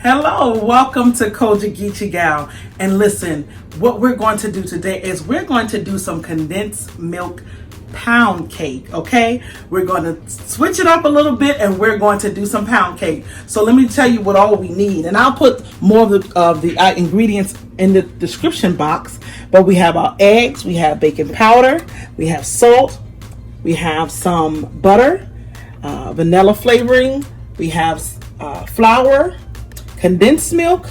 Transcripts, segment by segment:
Hello, welcome to COGIC GEECHIE GAL. And listen, what we're going to do today is we're going to do some condensed milk pound cake, okay? We're going to switch it up a little bit and we're going to do some pound cake. So let me tell you what all we need. And I'll put more of the ingredients in the description box. But we have our eggs, we have baking powder, we have salt, we have some butter, vanilla flavoring, we have flour, condensed milk,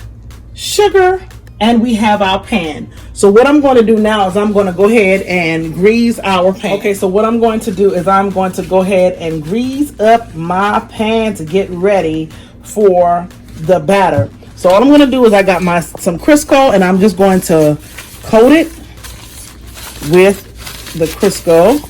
sugar, and we have our pan. So what I'm going to do now is I'm going to go ahead and grease our pan. Okay, so what I'm going to do is I'm going to go ahead and grease up my pan to get ready for the batter. So all I'm going to do is I got some Crisco and I'm just going to coat it with the Crisco.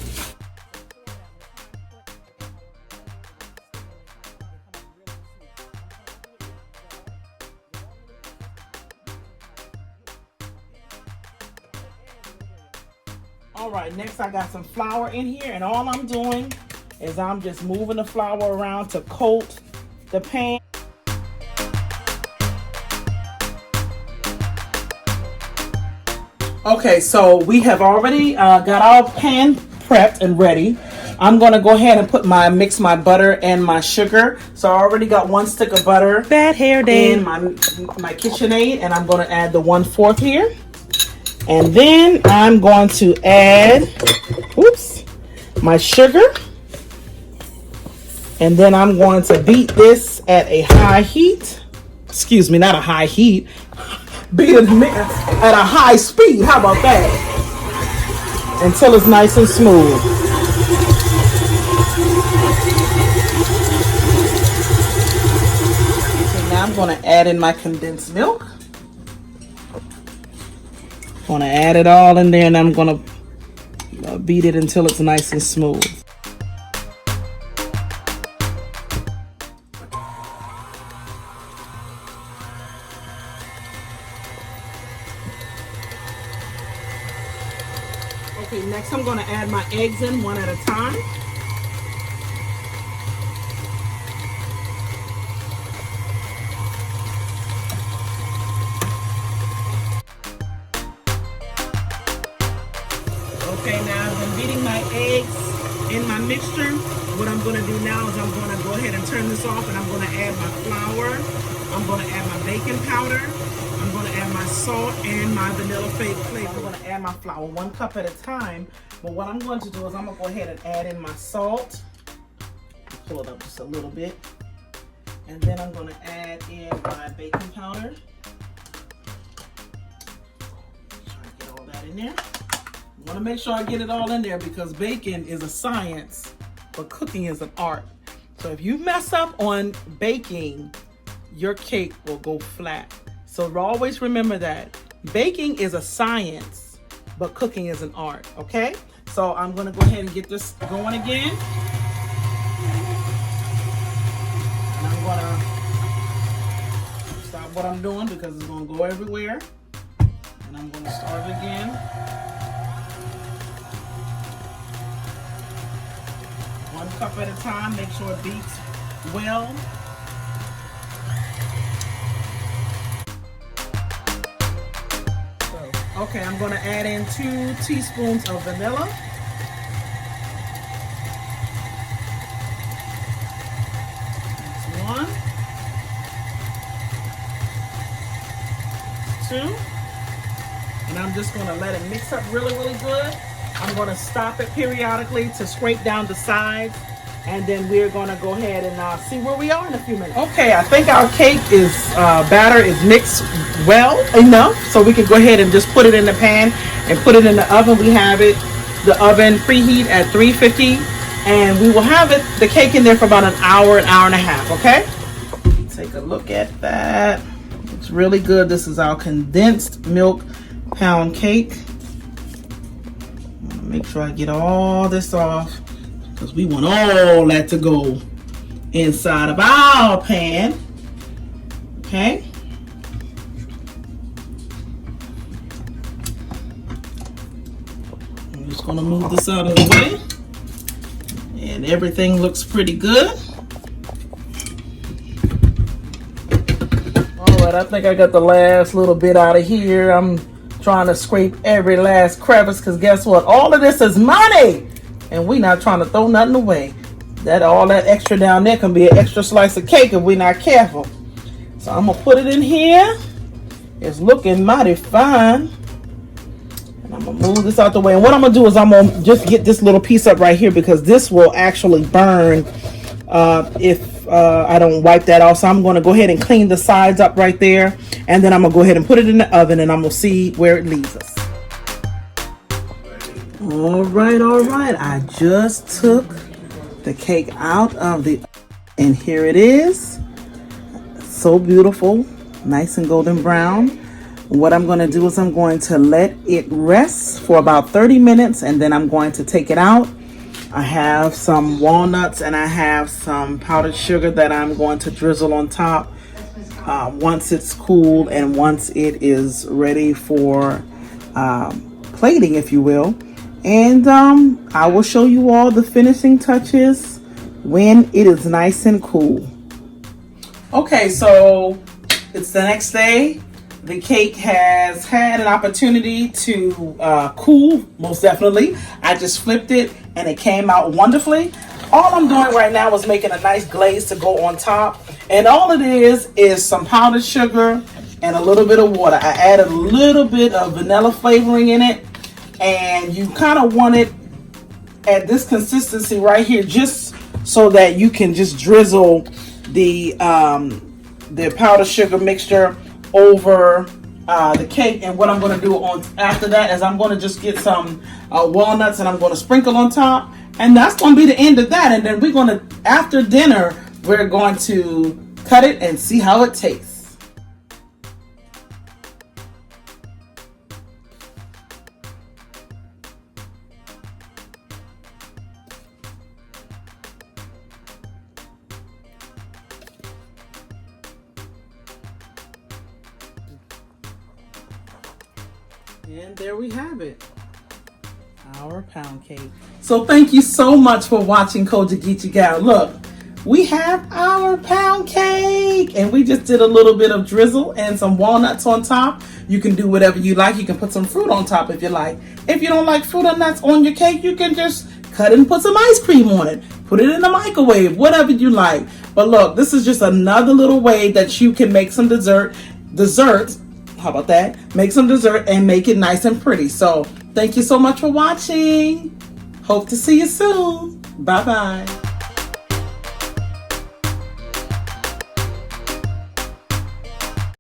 All right, next I got some flour in here, and all I'm doing is I'm just moving the flour around to coat the pan. Okay, so we have already got our pan prepped and ready. I'm going to go ahead and mix my butter and my sugar. So I already got 1 stick of butter Bad hair day in my KitchenAid, and I'm going to add the 1/4 here. And then I'm going to add, my sugar. And then I'm going to beat this at a high heat. Excuse me, not a high heat. Beat it at a high speed. How about that? Until it's nice and smooth. Okay, now I'm going to add in my condensed milk. I'm going to add it all in there, and I'm going to beat it until it's nice and smooth. Okay, next I'm going to add my eggs in one at a time. Okay, now I've been beating my eggs in my mixture. What I'm going to do now is I'm going to go ahead and turn this off, and I'm going to add my flour. I'm going to add my baking powder. I'm going to add my salt and my vanilla flavor. I'm going to add my flour 1 cup at a time. But what I'm going to do is I'm going to go ahead and add in my salt. Pull it up just a little bit. And then I'm going to add in my baking powder. Try to get all that in there. I want to make sure I get it all in there because baking is a science, but cooking is an art. So if you mess up on baking, your cake will go flat. So always remember that. Baking is a science, but cooking is an art, okay? So I'm going to go ahead and get this going again. And I'm going to stop what I'm doing because it's going to go everywhere. And I'm going to start again. 1 cup at a time, make sure it beats well. Okay, I'm going to add in 2 teaspoons of vanilla. That's 1. 2. And I'm just going to let it mix up really, really good. I'm going to stop it periodically to scrape down the sides, and then we're going to go ahead and see where we are in a few minutes. Okay, I think our cake batter is mixed well enough, so we can go ahead and just put it in the pan and put it in the oven. We have the oven preheat at 350, and we will have the cake in there for about an hour and a half, okay? Take a look at that. It's really good. This is our condensed milk pound cake. Make sure I get all this off because we want all that to go inside of our pan. Okay. I'm just going to move this out of the way. And everything looks pretty good. right, I think I got the last little bit out of here. I'm trying to scrape every last crevice because guess what? All of this is money, and we not trying to throw nothing away. All that extra down there can be an extra slice of cake if we're not careful. So I'm gonna put it in here. It's looking mighty fine. And I'm gonna move this out the way. And what I'm gonna do is I'm gonna just get this little piece up right here because this will actually burn if I don't wipe that off. So I'm gonna go ahead and clean the sides up right there. And then I'm gonna go ahead and put it in the oven and I'm gonna see where it leaves us. All right. I just took the cake out of the, and here it is. So beautiful, nice and golden brown. What I'm going to do is I'm going to let it rest for about 30 minutes and then I'm going to take it out. I have some walnuts and I have some powdered sugar that I'm going to drizzle on top once it's cooled and once it is ready for plating, if you will. And I will show you all the finishing touches when it is nice and cool. Okay, so it's the next day. The cake has had an opportunity to cool, most definitely. I just flipped it and it came out wonderfully. All I'm doing right now is making a nice glaze to go on top. And all it is some powdered sugar and a little bit of water. I added a little bit of vanilla flavoring in it. And you kind of want it at this consistency right here, just so that you can just drizzle the powdered sugar mixture over the cake. And what I'm going to do after that is I'm going to just get some walnuts and I'm going to sprinkle on top, and that's going to be the end of that. And then we're going to, after dinner, we're going to cut it and see how it tastes. And there we have it, our pound cake. So thank you so much for watching COGIC GEECHIE GAL. Look, we have our pound cake and we just did a little bit of drizzle and some walnuts on top. You can do whatever you like. You can put some fruit on top if you like. If you don't like fruit or nuts on your cake, you can just cut it and put some ice cream on it. Put it in the microwave, whatever you like. But look, this is just another little way that you can make some desserts. How about that? Make some dessert and make it nice and pretty. So thank you so much for watching. Hope to see you soon. Bye-bye.